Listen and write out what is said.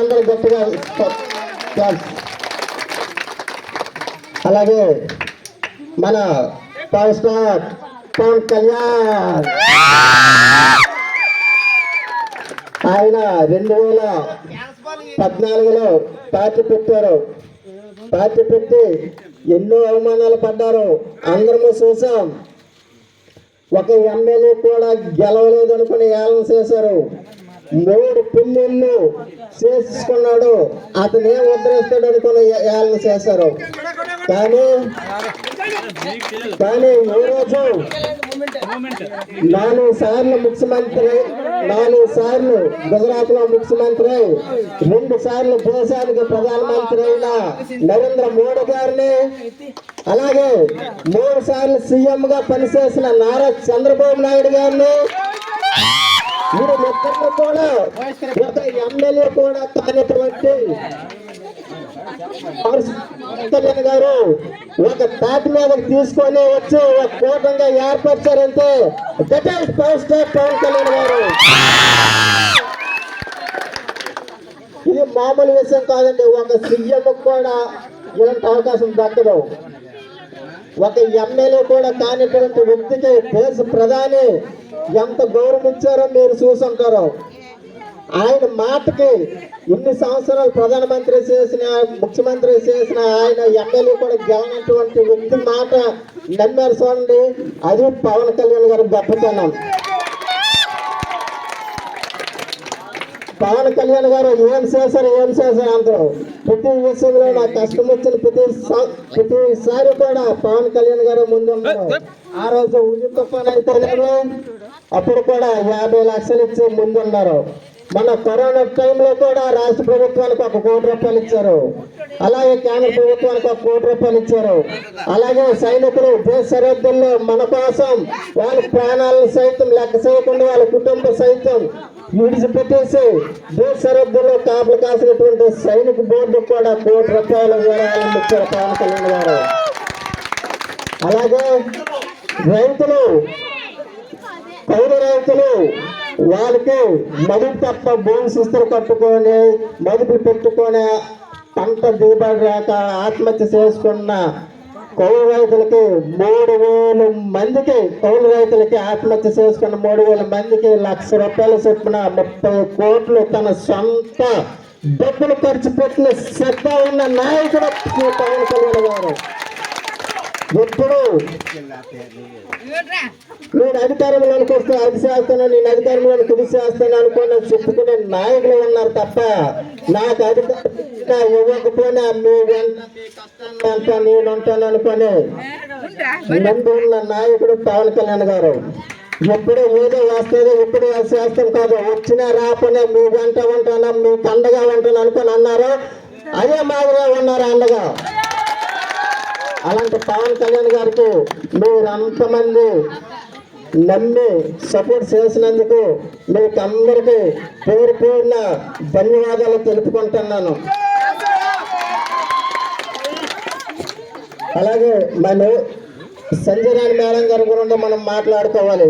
అందరు గట్టిగా అలాగే మన పవర్ స్టార్ పవన్ కళ్యాణ్ ఆయన 2014లో పార్టీ పెట్టారు. పార్టీ పెట్టి ఎన్నో అవమానాలు పడ్డారు, అందరము చూసాం. ఒక ఎమ్మెల్యే కూడా గెలవలేదు అనుకుని ఏలం చేశారు. 3 పెళ్లిళ్ళు చేసుకున్నాడు, అతను ఏం ఉద్ధరిస్తాడు అనుకుని ఏలం చేశారు. కానీ ఈ రోజు 4 సార్లు ముఖ్యమంత్రి, 4 సార్లు గుజరాత్ లో ముఖ్యమంత్రి, 2 సార్లు దేశానికి ప్రధానమంత్రి అయిన నరేంద్ర మోడీ గారిని, అలాగే 3 సార్లు సీఎం గా పనిచేసిన నారా చంద్రబాబు నాయుడు గారిని, వీరు ముగ్గురు కూడా ఒక ఎమ్మెల్యే కూడా కానిటువంటి కళ్యాణ్ గారు ఒక తాటి మీద తీసుకొని వచ్చి ఒక కూటంగా ఏర్పరిచారంటే పవర్ స్టార్ పవన్ కళ్యాణ్ గారు. ఇది మామూలు విషయం కాదండి. ఒక సీఎం కూడా ఇలాంటి అవకాశం దక్కదు. ఒక ఎమ్మెల్యే కూడా కానిటువంటి వ్యక్తికి దేశ ప్రధాని ఎంత గౌరవించారో మీరు చూసుంటారు. ఆయన మాటకి ఇన్ని సంవత్సరాలు ప్రధానమంత్రి చేసిన, ముఖ్యమంత్రి చేసిన ఆయన ఎమ్మెల్యే కూడా గెలనటువంటి వ్యక్తి మాట నమ్మారు చూడండి. అది పవన్ కళ్యాణ్ గారు గొప్పతనం. పవన్ కళ్యాణ్ గారు ఏం చేశారు అందరూ ప్రతి విషయంలో నాకు కష్టం వచ్చిన ప్రతిసారి కూడా పవన్ కళ్యాణ్ గారు ముందు ఉన్నారు. ఆ రోజు ఉద్యమ తుఫాన్ అయితే అప్పుడు కూడా 50 లక్షలు ఇచ్చి ముందున్నారు. మన కరోనా టైంలో కూడా రాష్ట్ర ప్రభుత్వానికి 1 కోటి రూపాయలు ఇచ్చారు, అలాగే కేంద్ర ప్రభుత్వానికి 1 కోటి రూపాయలు ఇచ్చారు. అలాగే సైనికులు దేశ సరిహద్దుల్లో మన కోసం వాళ్ళ ప్రాణాలను సైతం లెక్క చేయకుండా వాళ్ళ కుటుంబ సైతం విడిచిపెట్టేసి దేశ సరిహద్దుల్లో కాపులు కాసినటువంటి సైనిక బోర్డు కూడా 1 కోటి రూపాయల విరాళాలను ఇచ్చారు పవన్ కళ్యాణ్ గారు. అలాగే రైతులు, పౌర రైతులు వాళ్ళకి మదుపు తప్ప భూమి శిస్తులు కట్టుకొని మదుపులు పెట్టుకొని పంట దిగుబడి రాక ఆత్మహత్య చేసుకున్న కౌలు రైతులకి 3000 మందికి, కౌలు రైతులకి ఆత్మహత్య చేసుకున్న 3000 మందికి 1,00,000 రూపాయలు చొప్పున 30 కోట్లు తన సొంత డబ్బులు ఖర్చు పెట్టిన శ్రద్ధ ఉన్న నాయకుడు పవన్ కళ్యాణ్ గారు. ఎప్పుడు నేను అధికారంలోకి వస్తే అది చేస్తాను, నేను అధికారంలోకి ఇది చేస్తాను అనుకుని చెప్పుకునే నాయకులు ఉన్నారు తప్ప నాకు అధికారం ఇవ్వకపోయినా మీ వెంట నేను ఉంటాను అనుకుని ముందు ఉన్న నాయకుడు పవన్ కళ్యాణ్ గారు. ఎప్పుడు ఏదో వస్తుంది, ఎప్పుడు చేస్తాం కాదు, వచ్చినా రాకపోయినా మీ వెంట ఉంటాను, మీకు అండగా ఉంటాను అనుకుని అన్నారు. అదే మాదిరిగా ఉన్నారు అండగా. అలాంటి పవన్ కళ్యాణ్ గారికి మీరు అంతమంది నమ్మి సపోర్ట్ చేసినందుకు మీకు అందరికీ పేరు పేరున ధన్యవాదాలు తెలుపుకుంటున్నాను. అలాగే మన సంజయ్ రాణి మేడం గారి గురించి మనం మాట్లాడుకోవాలి.